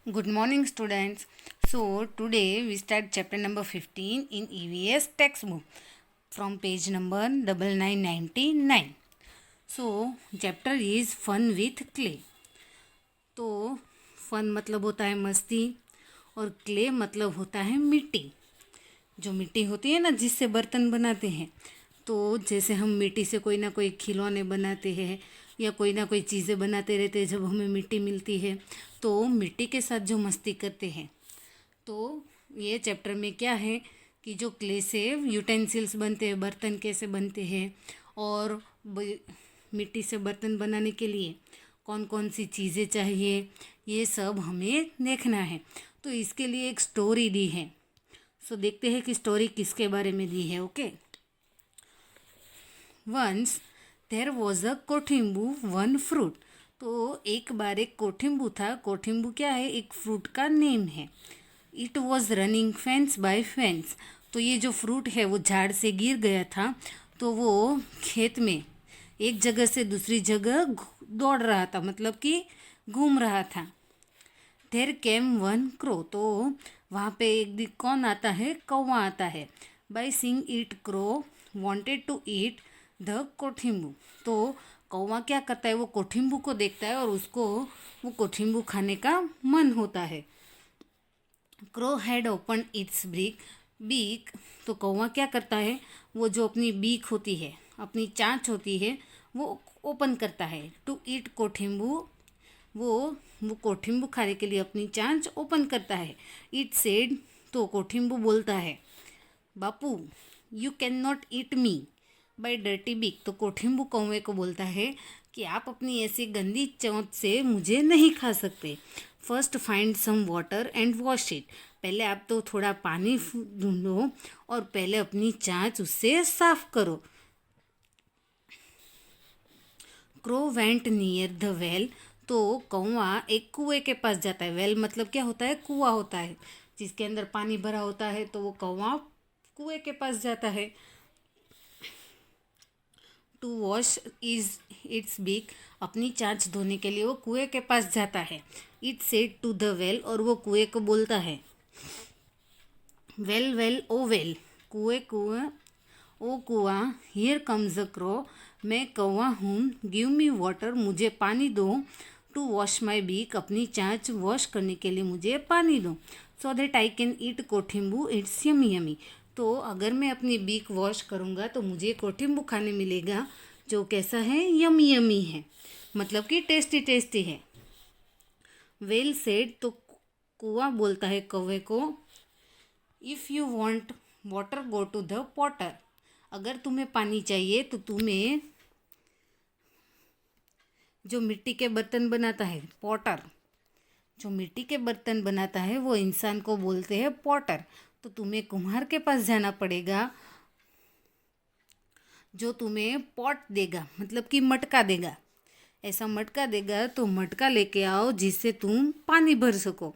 Good morning, students. So, today we start chapter number 15 in EVS textbook from page number 9999. So, chapter is fun with clay. तो fun मतलब होता है मस्ती और clay मतलब होता है मिट्टी। जो मिट्टी होती है ना जिससे बर्तन बनाते हैं, तो जैसे हम मिट्टी से कोई ना कोई खिलौने बनाते हैं या कोई ना कोई चीज़ें बनाते रहते हैं। जब हमें मिट्टी मिलती है तो मिट्टी के साथ जो मस्ती करते हैं, तो ये चैप्टर में क्या है कि जो क्ले से यूटेंसिल्स बनते हैं, बर्तन कैसे बनते हैं और मिट्टी से बर्तन बनाने के लिए कौन कौन सी चीज़ें चाहिए, ये सब हमें देखना है। तो इसके लिए एक स्टोरी दी है। सो देखते हैं कि स्टोरी किसके बारे में दी है। Okay, once there was a kothimbu one fruit. तो एक बार एक कोठिम्बू था। कोठिम्बू क्या है? एक फ्रूट का नेम है। It was running fence by fence. तो ये जो फ्रूट है वो झाड़ से गिर गया था, तो वो खेत में एक जगह से दूसरी जगह दौड़ रहा था, मतलब कि घूम रहा था। देर केम वन क्रो। तो वहाँ पे एक दिन कौन आता है? कौवा आता है। By seeing it, crow wanted to eat the kothimbu. तो कौवा क्या करता है? वो कोठिम्बू को देखता है और उसको वो कोठिम्बू खाने का मन होता है। Crow had open its beak. तो कौवा क्या करता है? वो जो अपनी बीक होती है, अपनी चांच होती है, वो ओपन करता है टू ईट कोठिम्बू। वो कोठिम्बू खाने के लिए अपनी चांच ओपन करता है। It said. तो कोठिम्बू बोलता है, bapu you can not eat me by dirty beak. तो कोठिम्बू कौवे को बोलता है कि आप अपनी ऐसी गंदी चोंच से मुझे नहीं खा सकते। First find some water and wash it. पहले आप तो थोड़ा पानी ढूंढो और पहले अपनी चांच उससे साफ करो। Crow went near the well. तो कौवा एक कुएं के पास जाता है। वेल मतलब क्या होता है? कुआं होता है जिसके अंदर पानी भरा होता है। तो वो कौवा कुएं के पास जाता है to wash is its beak. अपनी चांच धोने के लिए वो कुएं के पास जाता है। It said to the well. और वो कुएं को बोलता है, वेल वेल ओ वेल, कुएं कुएं ओ कुआं, हियर कम्स अ क्रो। मैं कौवा हूँ, गिव मी वाटर, मुझे पानी दो। टू वॉश माई बीक, अपनी चांच वॉश करने के लिए मुझे पानी दो। So that I can eat kothimbu, it's yummy yummy. तो अगर मैं अपनी बीक वॉश करूँगा तो मुझे कोठिम्बू खाने मिलेगा, जो कैसा है? यमी यमी है, मतलब कि टेस्टी टेस्टी है। Well said. तो कुआं बोलता है कौवे को, if you want water go to the potter. अगर तुम्हें पानी चाहिए तो तुम्हें जो मिट्टी के बर्तन बनाता है, पॉटर, जो मिट्टी के बर्तन बनाता है वो इंसान को बोलते हैं पॉटर। तो तुम्हें कुम्हार के पास जाना पड़ेगा, जो तुम्हें पॉट देगा, मतलब कि मटका देगा। ऐसा मटका देगा तो मटका लेके आओ जिससे तुम पानी भर सको।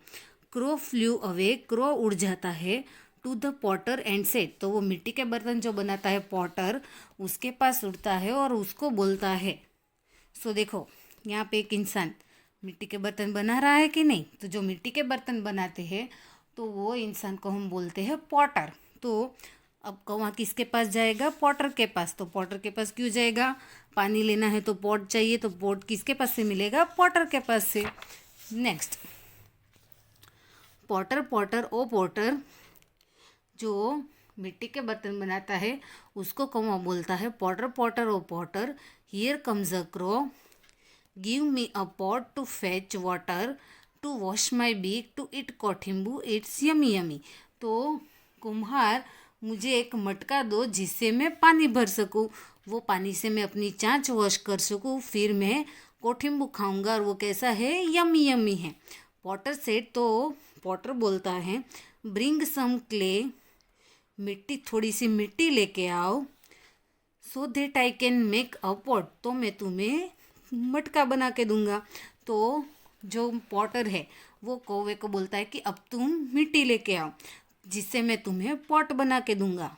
Crow flew away. क्रो उड़ जाता है to the potter and set. तो वो मिट्टी के बर्तन जो बनाता है पॉटर, उसके पास उड़ता है और उसको बोलता है। सो देखो, यहाँ पे एक इंसान मिट्टी के बर्तन बना रहा है कि नहीं? तो जो मिट्टी के बर्तन बनाते हैं तो वो इंसान को हम बोलते हैं पॉटर। तो अब कौवा किसके पास जाएगा? पॉटर के पास। तो पॉटर के पास क्यों जाएगा? पानी लेना है तो पॉट चाहिए, तो पॉट किसके पास से मिलेगा? पॉटर के पास से। Next, Potter potter o Potter, जो मिट्टी के बर्तन बनाता है उसको कौवा बोलता है potter potter o potter, here comes a crow, give me a pot to fetch water, to wash my beak, to eat kothimbu, it's yummy yummy. तो कुम्हार, मुझे एक मटका दो जिससे मैं पानी भर सकूं, वो पानी से मैं अपनी चांच वॉश कर सकूं, फिर मैं कोठिम्बू खाऊंगा और वो कैसा है? यमी यमी है। Potter said. तो पॉटर बोलता है, ब्रिंग सम क्ले, मिट्टी, थोड़ी सी मिट्टी लेके आओ, सो that I can make a pot. तो मैं तुम्हें मटका बना के दूंगा। तो जो पॉटर है वो कौवे को बोलता है कि अब तुम मिट्टी लेके आओ जिससे मैं तुम्हें पॉट बना के दूंगा।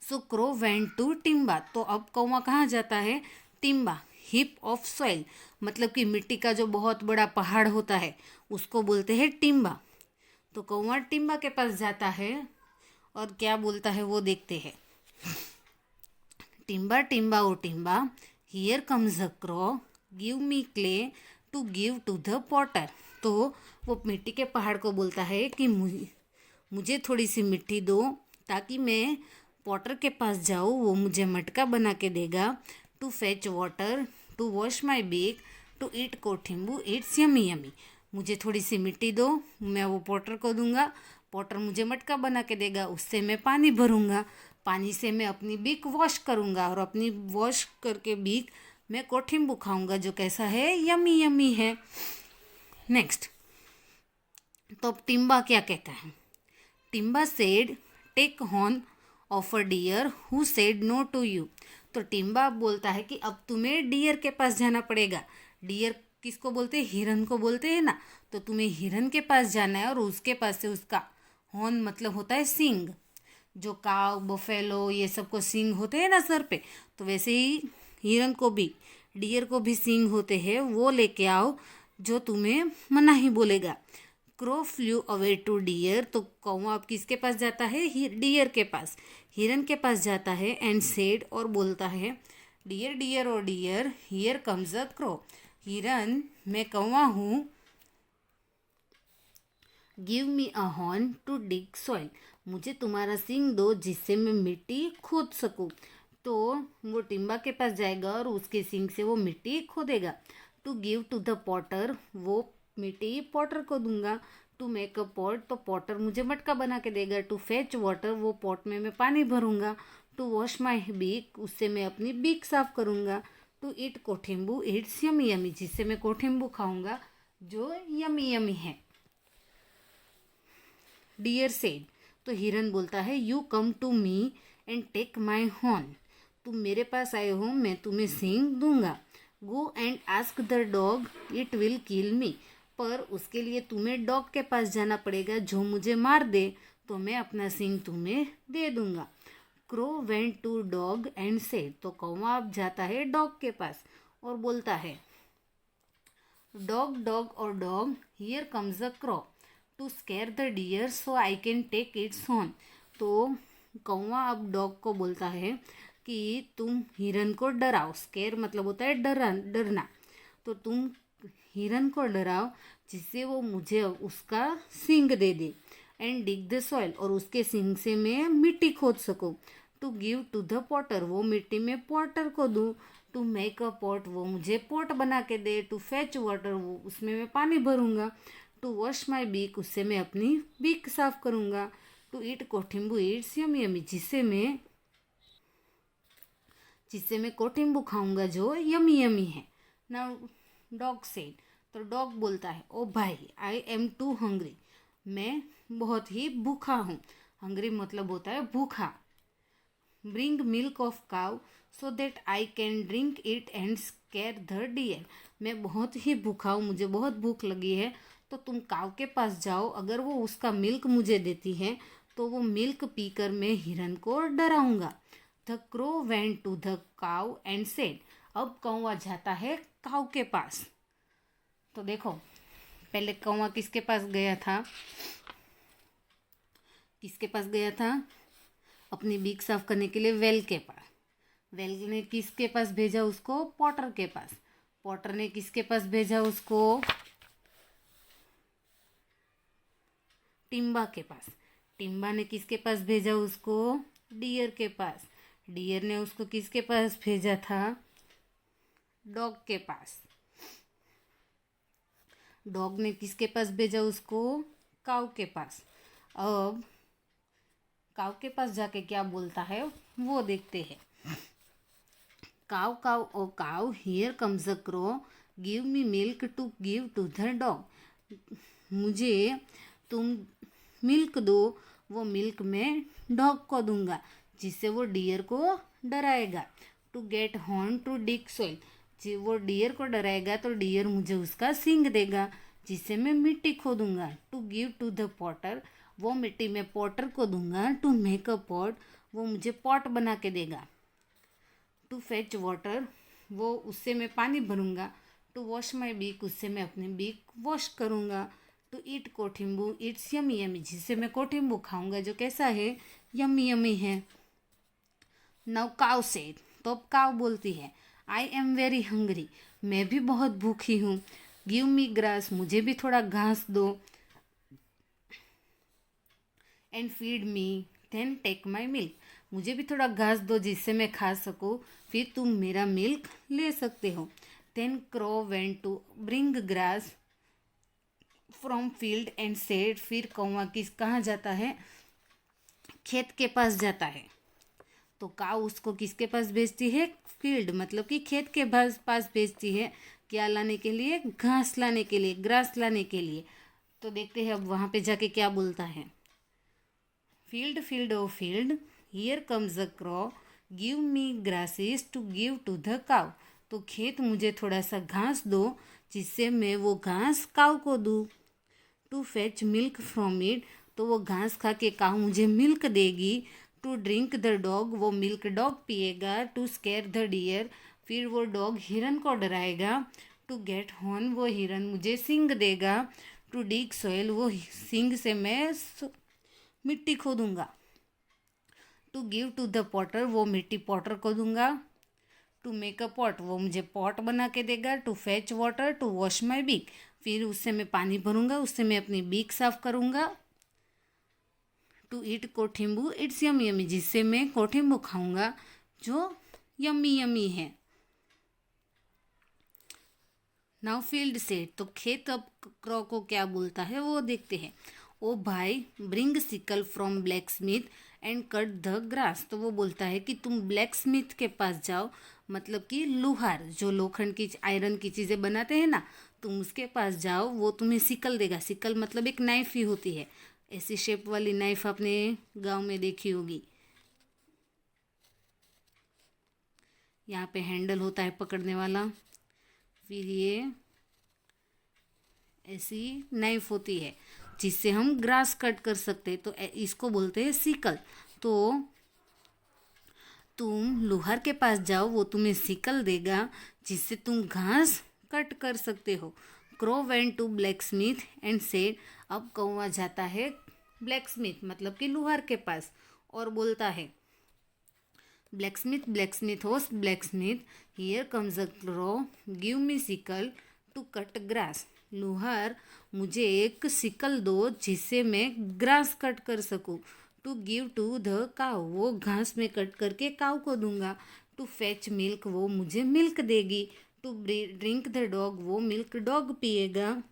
सो क्रो वेंट टू टिम्बा। तो अब कौवा कहाँ जाता है? Timba, hip of soil. मतलब कि मिट्टी का जो बहुत बड़ा पहाड़ होता है उसको बोलते हैं टिम्बा। तो कौवा टिम्बा के पास जाता है और क्या बोलता है वो देखते हैं। Timba Timba o Timba, here comes a crow, give me clay to give to the potter. तो वो मिट्टी के पहाड़ को बोलता है कि मुझे थोड़ी सी मिट्टी दो ताकि मैं पॉटर के पास जाऊँ, वो मुझे मटका बना के देगा। To fetch water, to wash my beak, to eat kothimbu, it's yummy yummy. मुझे थोड़ी सी मिट्टी दो, मैं वो पॉटर को दूंगा, पॉटर मुझे मटका बना के देगा, उससे मैं पानी भरूंगा, पानी से मैं अपनी बीक वॉश करूंगा और अपनी वॉश करके बीक मैं कोठिम्बू खाऊंगा जो कैसा है, यमी यमी है। नेक्स्ट, तो अब टिम्बा क्या कहता है। Timba said take horn of a deer who said no to you. तो टिम्बा बोलता है कि अब तुम्हें डियर के पास जाना पड़ेगा। डियर किसको बोलते हैं, हिरन को बोलते हैं ना। तो तुम्हें हिरन के पास जाना है और उसके पास से उसका हॉर्न मतलब होता है सींग। जो काव बफेलो ये सबको सींग होते हैं ना सर पे, तो वैसे ही हिरन को भी, डियर को भी सींग होते हैं, वो लेके आओ जो तुम्हें मना ही बोलेगा। Crow flew away to deer. तो कौवा अब किसके पास जाता है, डियर के पास, हिरन के पास जाता है। एंड सेड, और बोलता है, deer deer oh deer, here comes a crow. हिरन, मैं कौवा हूँ, give me a horn to dig soil. मुझे तुम्हारा सींग दो जिससे मैं मिट्टी खोद सकूं। तो वो टिम्बा के पास जाएगा और उसके सींग से वो मिट्टी खोदेगा। To give to the potter, वो मिट्टी पॉटर को दूंगा। टू मेक अ पॉट, तो पॉटर मुझे मटका बना के देगा। टू फेच वाटर, वो पॉट में मैं पानी भरूंगा। टू वॉश माई बीक, उससे मैं अपनी बीक साफ करूंगा। To eat kothimbu, it's yummy yummy, जिससे मैं कोठिम्बू खाऊंगा जो यमी यमी है। डियर सेड, तो हिरन बोलता है, you come to me and take my horn. तुम मेरे पास आए हो, मैं तुम्हें सींग दूंगा। Go and ask the dog, it will kill me. पर उसके लिए तुम्हें डॉग के पास जाना पड़ेगा जो मुझे मार दे, तो मैं अपना सींग तुम्हें दे दूंगा। Crow went to dog and said, तो कौवा अब जाता है डॉग के पास और बोलता है, डॉग डॉग और dog, here comes a crow to scare the deer so I can take its horn. तो कौवा अब डॉग को बोलता है कि तुम हिरन को डराओ। स्केयर मतलब होता है डरना। तो तुम हिरन को डराओ जिससे वो मुझे उसका सींग दे दे। एंड डिग द सॉइल, और उसके सींग से मैं मिट्टी खोद सकूँ। To give to the potter, वो मिट्टी में पॉटर को दूँ। टू मेक अ पॉट, वो मुझे पॉट बना के दे। टू फेच वाटर, वो उसमें मैं पानी भरूंगा। टू वॉश माई बीक, उससे मैं अपनी बीक साफ करूंगा। To eat kothimbu, it's yummy yummy, जिससे मैं कोठिम्बू खाऊंगा जो यमी यमी है। नाउ डॉग सेड, तो डॉग बोलता है, ओ भाई, आई एम टू हंग्री, मैं बहुत ही भूखा हूँ। हंग्री मतलब होता है भूखा। Bring milk of cow so that I can drink it and scare the deer. मैं बहुत ही भूखा हूँ, मुझे बहुत भूख लगी है, तो तुम काव के पास जाओ, अगर वो उसका मिल्क मुझे देती है तो वो मिल्क पीकर मैं हिरन को डराऊंगा। The crow went to the cow and said, अब कौवा जाता है काव के पास। तो देखो, पहले कौवा किसके पास गया था, अपनी बीक साफ करने के लिए वेल के पास। वेल ने किसके पास भेजा उसको, पॉटर के पास। पॉटर ने किसके पास भेजा उसको, टिम्बा के पास। टिम्बा ने किसके पास भेजा उसको, डियर के पास। डियर ने उसको किसके पास भेजा था, डॉग के पास। डॉग ने किसके पास भेजा उसको, काऊ के पास। अब काऊ के पास जाके क्या बोलता है वो देखते हैं। Cow cow o cow, here comes a crow, give me milk to give to the dog. मुझे तुम मिल्क दो, वो मिल्क मैं डॉग को दूंगा जिससे वो डियर को डराएगा। To get horn to dig soil, जी वो डियर को डराएगा तो डियर मुझे उसका सींग देगा जिससे मैं मिट्टी खोदूंगा। To give to the potter, वो मिट्टी मैं पॉटर को दूंगा। टू मेक अ पॉट, वो मुझे पॉट बना के देगा। टू फेच वाटर, वो उससे मैं पानी भरूंगा। टू वॉश माई बीक, उससे मैं अपने बीक वॉश करूँगा। To eat kothimbu, it's yummy yummy, जिससे मैं कोठिम्बू खाऊंगा जो कैसा है, यमी यमी है। नाउ काउ सेड, तो अब काउ बोलती है, आई एम वेरी हंग्री, मैं भी बहुत भूखी हूँ। गिव मी ग्रास, मुझे भी थोड़ा घास दो। And feed me, then take my milk, मुझे भी थोड़ा घास दो जिससे मैं खा सकूँ, फिर तुम मेरा मिल्क ले सकते हो। Then crow went to bring grass from field and said, फिर कौवा कहाँ जाता है, खेत के पास जाता है। तो काऊ उसको किसके पास भेजती है, फील्ड मतलब कि खेत के पास भेजती है। क्या लाने के लिए, घास लाने के लिए, ग्रास लाने के लिए। तो देखते हैं अब वहाँ पे जाके क्या बोलता है। Field field oh field, here comes the crow, give me grasses to give to the cow, तो खेत मुझे थोड़ा सा घास दो जिससे मैं वो घास काऊ को दूँ। To fetch milk from it, तो वो घास खा के काऊ मुझे मिल्क देगी। टू ड्रिंक द डॉग, वो मिल्क डॉग पिएगा। टू स्केयर द डियर, फिर वो डॉग हिरन को डराएगा। टू गेट हॉर्न, वो हिरन मुझे सींग देगा। टू डिग सोइल, वो सींग से मैं मिट्टी खोदूंगा। To give to the potter, वो मिट्टी पॉटर को दूंगा। टू मेक अ पॉट, वो मुझे पॉट बना के देगा। To fetch water, to wash my beak, फिर उससे मैं पानी भरूंगा, उससे मैं अपनी बीक साफ करूंगा। To eat kothimbu, it's yummy yummy, जिससे मैं कोठिम्बू खाऊंगा जो यमी यमी है। नाउ फील्ड से, तो खेत अब क्रॉ को क्या बोलता है वो देखते हैं। ओ भाई, bring sickle from black Smith and cut the grass, तो वो बोलता है कि तुम ब्लैक स्मिथ के पास जाओ, मतलब कि लोहार जो लोखंड की आयरन की चीज़ें बनाते हैं ना, तुम उसके पास जाओ, वो तुम्हें सिकल देगा। सिकल मतलब एक नाइफ ही होती है, ऐसी शेप वाली नाइफ आपने गांव में देखी होगी। यहाँ पे हैंडल होता है पकड़ने वाला, फिर ये ऐसी नाइफ होती है जिससे हम ग्रास कट कर सकते हैं, तो इसको बोलते हैं सिकल। तो तुम लोहार के पास जाओ, वो तुम्हें सिकल देगा जिससे तुम घास कट कर सकते हो। Crow went to blacksmith and said, अब कौवा जाता है ब्लैक स्मिथ मतलब कि लोहार के पास और बोलता है, blacksmith host blacksmith, here comes a crow, give me sickle to cut grass, लोहार मुझे एक सिकल दो जिससे मैं ग्रास कट कर सकूं। To give to the cow, वो घास में कट करके काउ को दूंगा। टू फेच मिल्क, वो मुझे मिल्क देगी। टू ड्रिंक द डॉग, वो मिल्क डॉग पिएगा।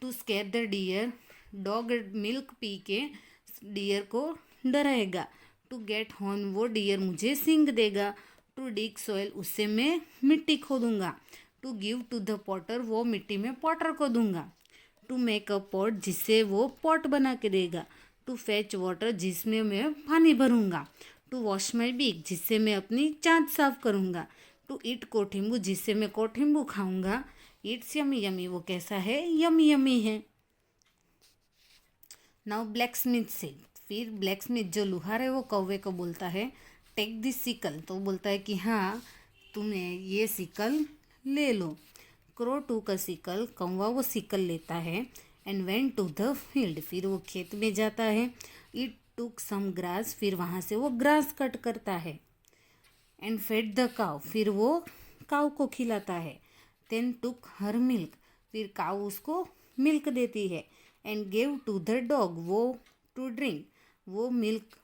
To scare the deer, dog milk पी के डियर को डराएगा। टू गेट हॉर्न, वो डियर मुझे सींग देगा। टू डिग सॉइल, उससे मैं मिट्टी खोदूंगा। To give to the potter, वो मिट्टी में पॉटर को दूंगा। टू मेक अ पॉट, जिससे वो पॉट बना के देगा। टू फेच वाटर, जिसमें मैं पानी भरूंगा। टू वॉश माई बीक, जिससे मैं अपनी चाँच साफ करूंगा। टू ईट कोठिम्बू, जिससे मैं कोठिम्बू खाऊंगा। इट्स यमी यमी, वो कैसा है, यमी यमी है। नाउ ब्लैक स्मिथ से, फिर ब्लैक स्मिथ जो लोहार है वो कौवे को बोलता है, टेक दिस सिकल, तो बोलता है कि हाँ तुम्हें ये सिकल ले लो। क्रो टू का सिकल, कौवा वो सिकल लेता है। And went to the field, फिर वो खेत में जाता है। इट टुक सम ग्रास, फिर वहाँ से वो ग्रास कट करता है। एंड फेड द काउ, फिर वो काउ को खिलाता है। देन टुक हर मिल्क, फिर काउ उसको मिल्क देती है। And gave to the dog, वो टू ड्रिंक, वो मिल्क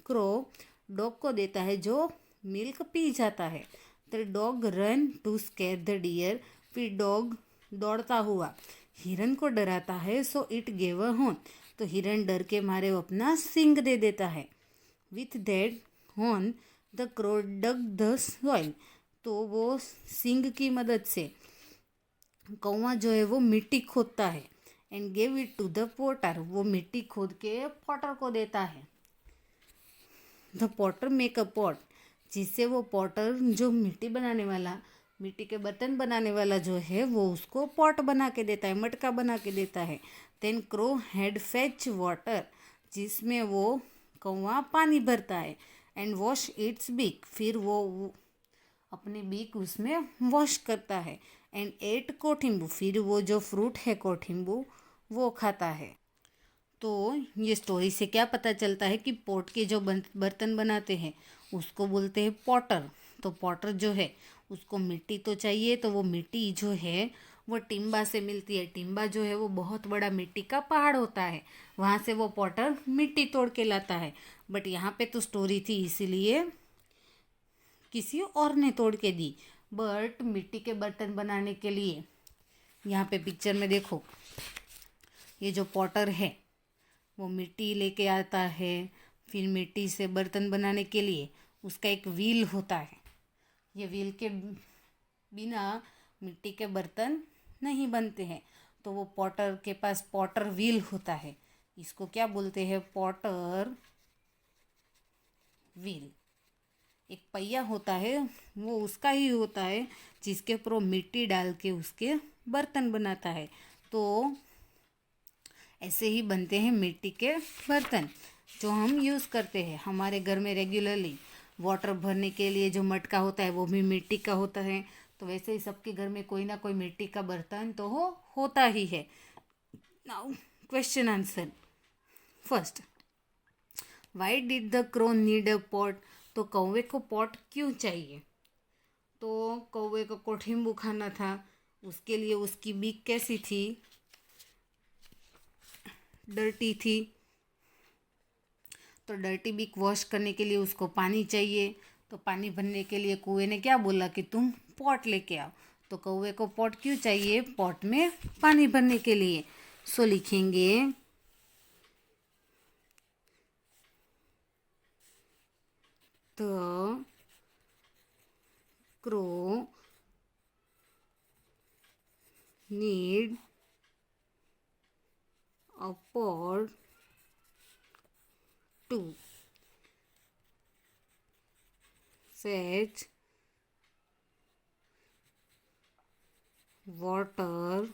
क्रो डॉग को देता है जो मिल्क पी जाता है। The dog run to scare the deer, फिर डॉग दौड़ता हुआ हिरन को डराता है। So it gave a horn, तो हिरन डर के मारे वो अपना सींग दे देता है। With that horn the crow dug the soil, तो वो सींग की मदद से कौवा जो है वो मिट्टी खोदता है। And gave it to the potter, वो मिट्टी खोद के पॉटर को देता है। The potter make a pot, जिससे वो पॉटर जो मिट्टी बनाने वाला, मिट्टी के बर्तन बनाने वाला जो है वो उसको पॉट बना के देता है, मटका बना के देता है। Then crow had fetch water, जिसमें वो कौवा पानी भरता है। एंड वॉश इट्स बीक, फिर वो अपनी बीक उसमें वॉश करता है। एंड एट कोठिम्बू, फिर वो जो फ्रूट है कोठिम्बू वो खाता है। तो ये स्टोरी से क्या पता चलता है कि पोट के जो बर्तन बनाते हैं उसको बोलते हैं पॉटर। तो पॉटर जो है उसको मिट्टी तो चाहिए, तो वो मिट्टी जो है वो टिम्बा से मिलती है। टिम्बा जो है वो बहुत बड़ा मिट्टी का पहाड़ होता है, वहाँ से वो पॉटर मिट्टी तोड़ के लाता है। बट यहाँ पे तो स्टोरी थी इसीलिए किसी और ने तोड़ के दी। बट मिट्टी के बर्तन बनाने के लिए यहाँ पे पिक्चर में देखो, ये जो पॉटर है वो मिट्टी लेके आता है। फिर मिट्टी से बर्तन बनाने के लिए उसका एक व्हील होता है। ये व्हील के बिना मिट्टी के बर्तन नहीं बनते हैं। तो वो पॉटर के पास पॉटर व्हील होता है। इसको क्या बोलते हैं? Potter wheel. एक पहिया होता है, वो उसका ही होता है जिसके ऊपर वो मिट्टी डाल के उसके बर्तन बनाता है। तो ऐसे ही बनते हैं मिट्टी के बर्तन जो हम यूज़ करते हैं हमारे घर में रेगुलरली। वाटर भरने के लिए जो मटका होता है वो भी मिट्टी का होता है। तो वैसे ही सबके घर में कोई ना कोई मिट्टी का बर्तन तो होता ही है। Now question answer. First, why did the crow need a pot? तो कौवे को पॉट क्यों चाहिए? तो कौवे को कोठिम्बू खाना था, उसके लिए उसकी बीक कैसी थी? डर्टी थी। तो डर्टी बीक वॉश करने के लिए उसको पानी चाहिए। तो पानी भरने के लिए कुएं ने क्या बोला कि तुम पॉट लेके आओ। तो कौवे को पॉट क्यों चाहिए? पॉट में पानी भरने के लिए। सो लिखेंगे the crow need a pot to fetch water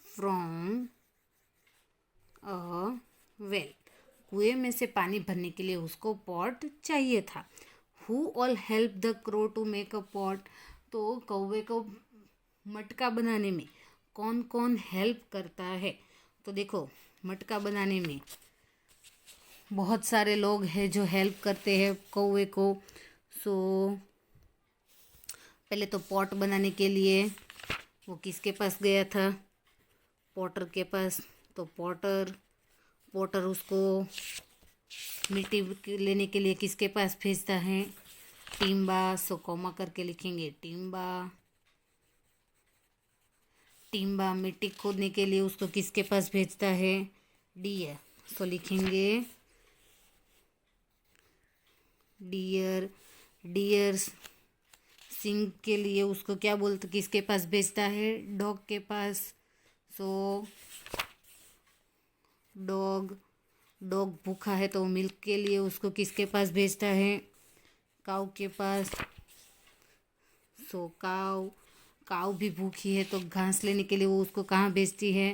from a well। कुएं में से पानी भरने के लिए उसको पॉट चाहिए था। Who all help the crow to make a pot? तो कौवे को मटका बनाने में कौन कौन हेल्प करता है? तो देखो, मटका बनाने में बहुत सारे लोग हैं जो हेल्प करते हैं कौवे को। सो पहले तो पॉट बनाने के लिए वो किसके पास गया था? पॉटर के पास। तो पॉटर उसको मिट्टी लेने के लिए किसके पास भेजता है? टिम्बा। सो कॉमा करके लिखेंगे टिम्बा। टिम्बा मिट्टी खोदने के लिए उसको किसके पास भेजता है? डियर। सो लिखेंगे डियर। डियर सिंग के लिए उसको क्या बोलते, किसके पास भेजता है? डॉग के पास। सो डॉग भूखा है तो मिल्क के लिए उसको किसके पास भेजता है? काऊ के पास। सो काऊ भी भूखी है तो घास लेने के लिए वो उसको कहाँ भेजती है?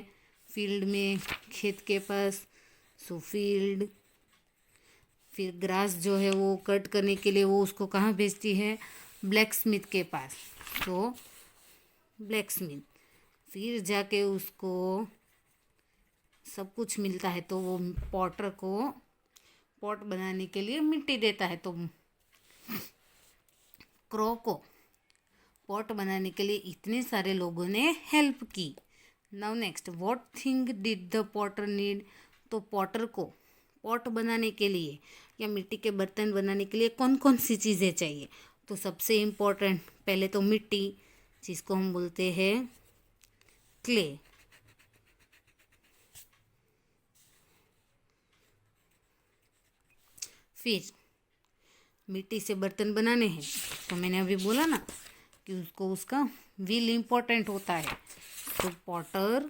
फील्ड में, खेत के पास। सो फील्ड। फिर ग्रास जो है वो कट करने के लिए वो उसको कहाँ भेजती है? ब्लैक स्मिथ के पास। तो ब्लैक स्मिथ। फिर जाके उसको सब कुछ मिलता है तो वो पॉटर को पॉट बनाने के लिए मिट्टी देता है। तो क्रो को पॉट बनाने के लिए इतने सारे लोगों ने हेल्प की। Now next, what thing did the Potter need? तो पॉटर को पॉट बनाने के लिए या मिट्टी के बर्तन बनाने के लिए कौन कौन सी चीज़ें चाहिए? तो सबसे इम्पोर्टेंट पहले तो मिट्टी, जिसको हम बोलते हैं क्ले। फिर मिट्टी से बर्तन बनाने हैं तो मैंने अभी बोला ना कि उसको उसका व्हील इम्पोर्टेंट होता है। तो पॉटर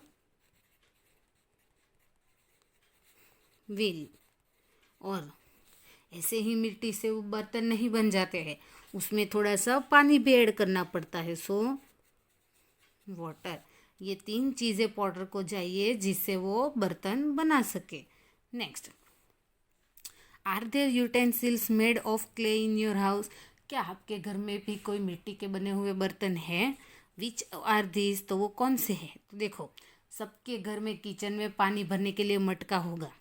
व्हील। और ऐसे ही मिट्टी से वो बर्तन नहीं बन जाते हैं, उसमें थोड़ा सा पानी भी ऐड करना पड़ता है। So water. ये तीन चीज़ें पॉटर को चाहिए जिससे वो बर्तन बना सके। Next, are there utensils made of clay in your house? क्या आपके घर में भी कोई मिट्टी के बने हुए बर्तन हैं? Which are these? तो वो कौन से हैं? तो देखो, सबके घर में किचन में पानी भरने के लिए मटका होगा।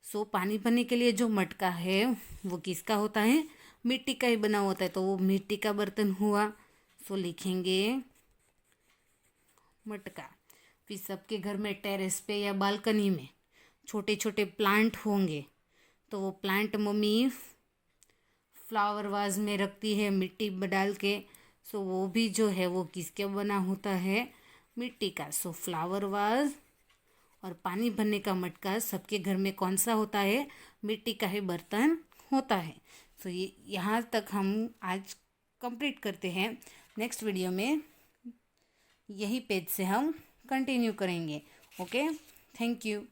सो पानी भरने के लिए जो मटका है वो किसका होता है? मिट्टी का ही बना होता है, तो वो मिट्टी का बर्तन हुआ। सो लिखेंगे मटका। फिर सबके घर में टेरेस पे या बालकनी में छोटे छोटे प्लांट होंगे, तो वो प्लांट मम्मी फ्लावर वाज में रखती है मिट्टी डाल के। सो वो भी जो है वो किसके बना होता है? मिट्टी का। सो फ्लावर वाज और पानी भरने का मटका सबके घर में कौन सा होता है? मिट्टी का ही बर्तन होता है। सो ये यहाँ तक हम आज कंप्लीट करते हैं। नेक्स्ट वीडियो में यही पेज से हम कंटिन्यू करेंगे। Okay, thank you.